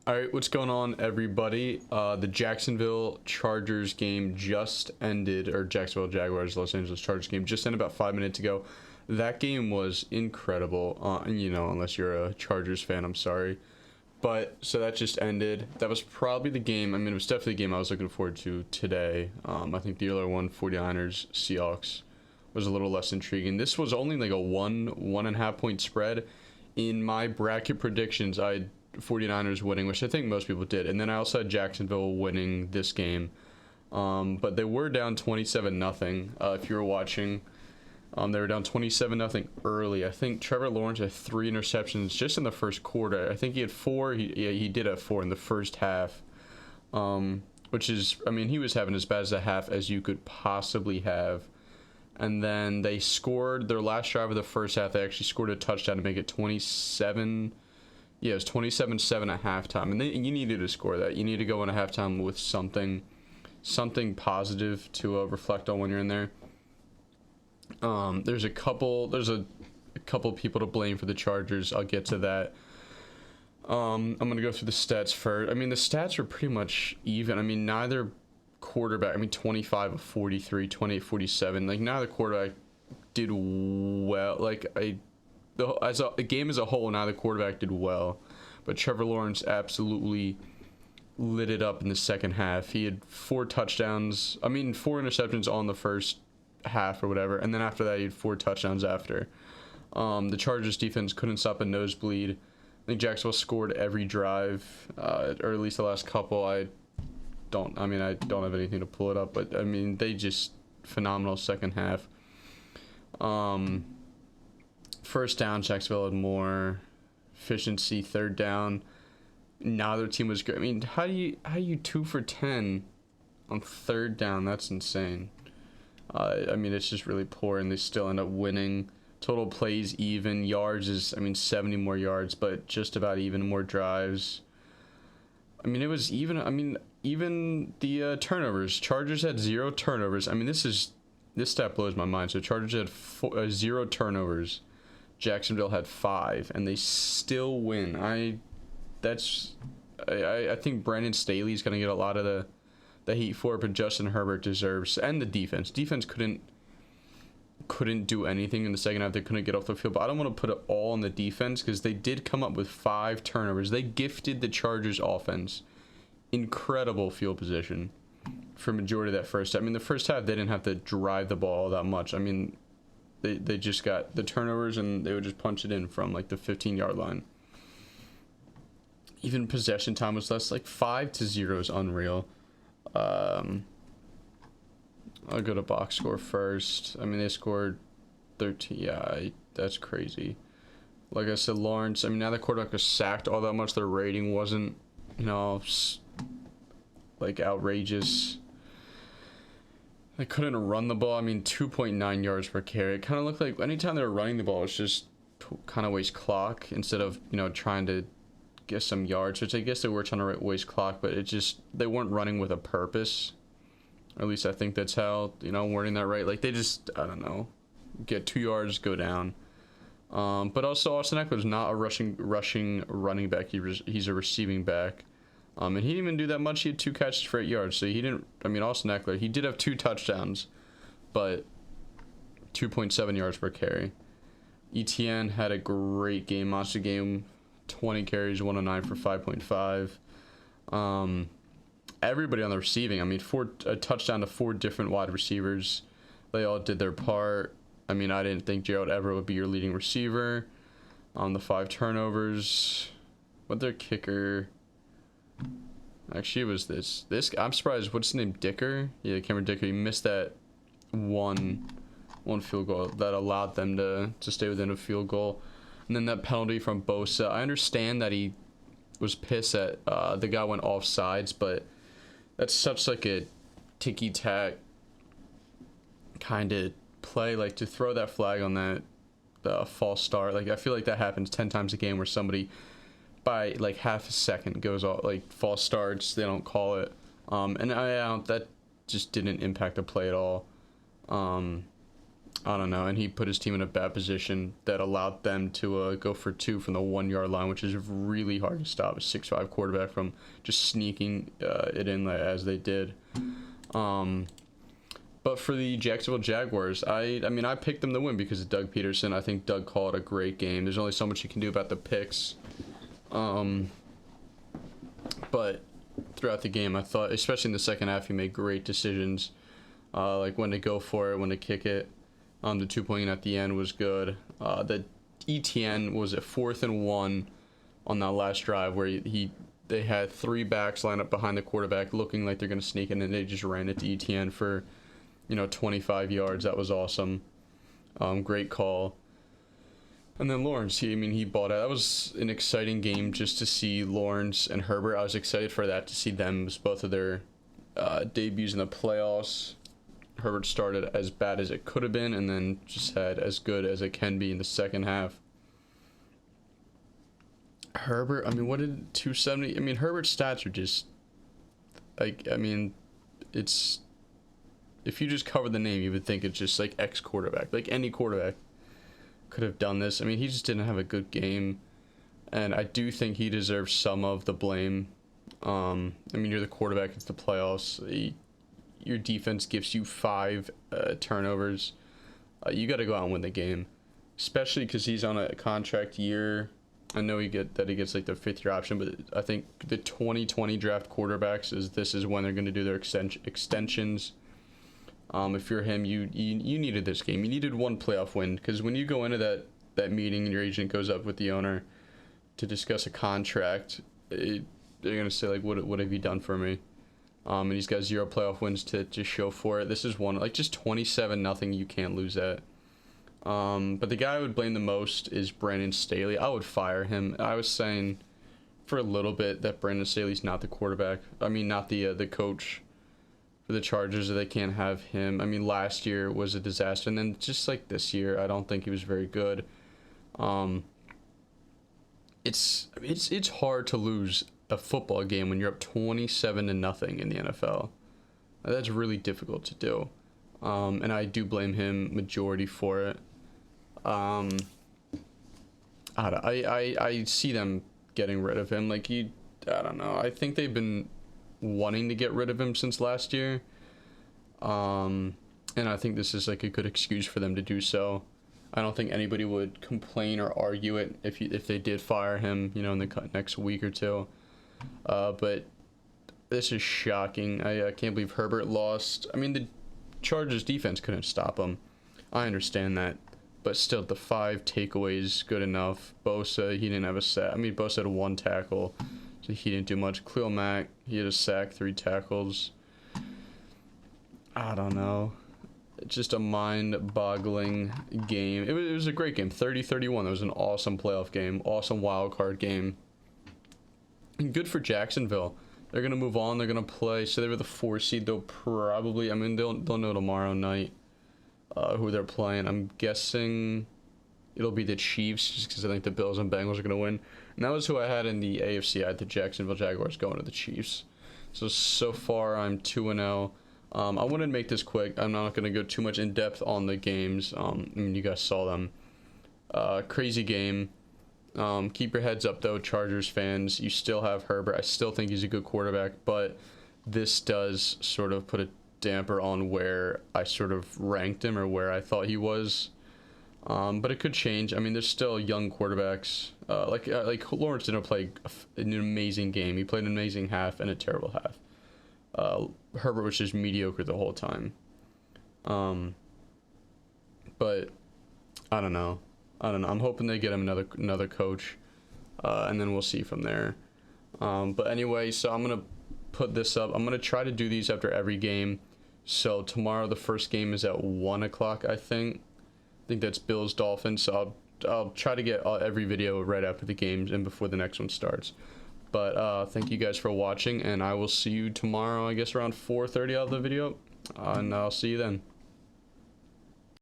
All right, what's going on, everybody? The Jacksonville Chargers game just ended, or Jacksonville Jaguars, Los Angeles Chargers game just ended about 5 minutes ago. That game was incredible. Unless you're a Chargers fan, I'm sorry. But, so that just ended. That was probably the game, it was definitely the game I was looking forward to today. I think the earlier one, 49ers, Seahawks, was a little less intriguing. This was only like a 1.5 point spread. In my bracket predictions, I had 49ers winning, which I think most people did. And then I also had Jacksonville winning this game. But they were down 27-0. If you were watching, they were down 27-0 early. I think Trevor Lawrence had 3 interceptions just in the first quarter. I think he had 4. He did have 4 in the first half. Which is, he was having as bad as a half as you could possibly have. And then they scored their last drive of the first half. They actually scored a touchdown to make it 27. Yeah, it was 27-7 at halftime, and you needed to score that. You need to go into halftime with something positive to reflect on when you're in there. There's a couple people to blame for the Chargers. I'll get to that. I'm gonna go through the stats first. The stats are pretty much even. Neither quarterback. 25 of 43, 28-47. Like, neither quarterback did well. As a game as a whole, neither quarterback did well, but Trevor Lawrence absolutely lit it up in the second half. He had 4 touchdowns. 4 interceptions on the first half or whatever, and then after that he had 4 touchdowns after. The Chargers defense couldn't stop a nosebleed. I think Jacksonville scored every drive, or at least the last couple. I don't have anything to pull it up, but they just phenomenal second half. First down, Jacksonville had more efficiency. Third down, neither team was great. How do you 2 for 10 on third down? That's insane. It's just really poor, and they still end up winning. Total plays even. Yards is 70 more yards, but just about even more drives. It was even. Even the turnovers. Chargers had 0 turnovers. This stat blows my mind. So Chargers had 0 turnovers. Jacksonville had 5, and they still win. I think Brandon Staley's going to get a lot of the heat for it, but Justin Herbert deserves, and the defense. Defense couldn't do anything in the second half. They couldn't get off the field, but I don't want to put it all on the defense because they did come up with 5 turnovers. They gifted the Chargers offense incredible field position for majority of that first half. The first half they didn't have to drive the ball that much. They just got the turnovers and they would just punch it in from like the 15-yard line. Even possession time was less, like 5-0 is unreal. I'll go to box score first. They scored 13. Yeah, that's crazy. Like I said, Lawrence, now the quarterback was sacked all that much. Their rating wasn't, like outrageous. They couldn't run the ball. 2.9 yards per carry. It kind of looked like anytime they were running the ball, it was just kind of waste clock instead of, trying to get some yards, which I guess they were trying to waste clock, but they weren't running with a purpose. Or at least I think that's how, wording that right. Like, they just, I don't know, get 2 yards, go down. But also, Austin Eckler's not a rushing running back. He's a receiving back. And he didn't even do that much. He had 2 catches for 8 yards. So he didn't, Austin Eckler, he did have 2 touchdowns, but 2.7 yards per carry. ETN had a great game, monster game, 20 carries, 109 for 5.5. Everybody on the receiving, a touchdown to 4 different wide receivers. They all did their part. I didn't think Gerald Everett would be your leading receiver. The 5 turnovers. But their kicker, actually, it was this. I'm surprised. What's his name? Dicker? Yeah, Cameron Dicker. He missed that one field goal that allowed them to stay within a field goal. And then that penalty from Bosa. I understand that he was pissed that the guy went off sides, but that's such like a ticky-tack kind of play. Like, to throw that flag on that false start. Like, I feel like that happens 10 times a game where somebody by like half a second goes off, like false starts, they don't call it. And that just didn't impact the play at all. I don't know, and he put his team in a bad position that allowed them to go for 2 from the 1-yard line, which is really hard to stop a 6'5" quarterback from just sneaking it in as they did. But for the Jacksonville Jaguars, I mean, I picked them to win because of Doug Peterson. I think Doug called a great game. There's only so much you can do about the picks. But throughout the game, I thought, especially in the second half, he made great decisions. Like when to go for it, when to kick it. The 2-point at the end was good. The ETN was at 4th and 1 on that last drive where they had 3 backs line up behind the quarterback looking like they're going to sneak in, and they just ran it to ETN for 25 yards. That was awesome. Great call. And then Lawrence, he balled out. That was an exciting game just to see Lawrence and Herbert. I was excited for that, to see them as both of their debuts in the playoffs. Herbert started as bad as it could have been and then just had as good as it can be in the second half. Herbert, what did 270? Herbert's stats are just like, it's, if you just cover the name, you would think it's just like ex-quarterback. Like any quarterback could have done this. He just didn't have a good game, and I do think he deserves some of the blame. You're the quarterback, it's the playoffs. Your defense gives you 5 turnovers. You got to go out and win the game, especially because he's on a contract year. I know he gets like the 5th-year option, but I think the 2020 draft quarterbacks this is when they're going to do their extensions. If you're him, you needed this game. You needed one playoff win, because when you go into that meeting and your agent goes up with the owner to discuss a contract, they're going to say, like, what have you done for me? And he's got 0 playoff wins to show for it. This is one, like, just 27-0 you can't lose at. But the guy I would blame the most is Brandon Staley. I would fire him. I was saying for a little bit that Brandon Staley's not the quarterback. Not the coach for the Chargers. They can't have him. Last year was a disaster, and then just like this year, I don't think he was very good. It's hard to lose a football game when you're up 27-0 in the NFL. That's really difficult to do. And I do blame him majority for it. I see them getting rid of him. I don't know. I think they've been wanting to get rid of him since last year. And I think this is like a good excuse for them to do so. I don't think anybody would complain or argue it if they did fire him, in the next week or 2. But this is shocking. I can't believe Herbert lost. The Chargers defense couldn't stop him. I understand that. But still, the 5 takeaways, good enough. Bosa, he didn't have a sack. Bosa had 1 tackle, so he didn't do much. Khalil Mack, he had a sack, 3 tackles. I don't know. It's just a mind-boggling game. It was a great game, 30-31. That was an awesome playoff game, awesome wild card game. And good for Jacksonville. They're going to move on. They're going to play. So they were the 4 seed. They'll probably, they'll know tomorrow night who they're playing. I'm guessing it'll be the Chiefs, just because I think the Bills and Bengals are going to win. And that was who I had in the AFC. I had the Jacksonville Jaguars going to the Chiefs. So far, I'm 2-0. I wanted to make this quick. I'm not going to go too much in depth on the games. You guys saw them. Crazy game. Keep your heads up, though, Chargers fans. You still have Herbert. I still think he's a good quarterback, but this does sort of put a damper on where I sort of ranked him or where I thought he was. But it could change. There's still young quarterbacks. Like Lawrence didn't play an amazing game. He played an amazing half and a terrible half. Herbert was just mediocre the whole time. But I don't know. I'm hoping they get him another coach, and then we'll see from there. But anyway, so I'm gonna put this up. I'm gonna try to do these after every game. So tomorrow the first game is at 1 o'clock. I think that's Bills Dolphins. So I'll try to get every video right after the games and before the next one starts. But thank you guys for watching, and I will see you tomorrow. I guess around 4:30 of the video, and I'll see you then.